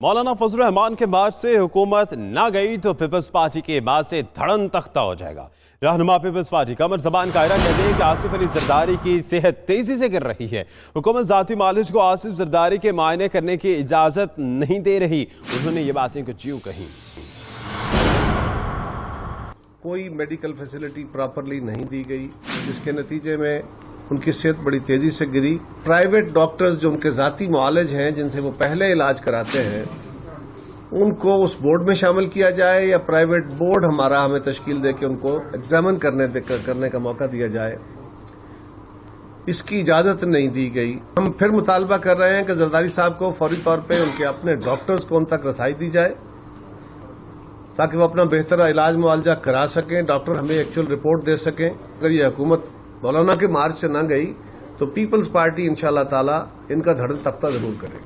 मौलाना फजल रहमान के मार्च से हुकूमत ना गई तो पीपल्स पार्टी के मार्च से धड़न तख्ता हो जाएगा। रहनुमा पीपल्स पार्टी कमर जबान कायरा कहते हैं कि आसिफ अली जरदारी की सेहत तेजी से गिर रही है। हुकूमत जाती मालिज को आसिफ जरदारी के मायने करने की इजाजत नहीं दे रही। उन्होंने ये बातें कुछ यूं कही। कोई मेडिकल फैसिलिटी प्रॉपरली नहीं दी गई, जिसके नतीजे में उनकी सेहत बड़ी तेजी से गिरी। प्राइवेट डॉक्टर्स जो उनके जाती मुआलिज हैं, जिनसे वो पहले इलाज कराते हैं, उनको उस बोर्ड में शामिल किया जाए या प्राइवेट बोर्ड हमें तश्कील दे के उनको एग्जामिन करने का मौका दिया जाए। इसकी इजाजत नहीं दी गई। हम फिर मुतालबा कर रहे हैं कि जरदारी साहब को फौरी तौर पे उनके अपने डॉक्टर्स को उन तक रसाई दी जाए ताकि वो अपना बेहतर इलाज मुआवजा करा सकें, डॉक्टर हमें एक्चुअल रिपोर्ट दे सकें। अगर ये हुकूमत मौलाना के मार्च से न गई तो पीपल्स पार्टी इंशाअल्लाह ताला इनका धड़न तख्ता जरूर करे।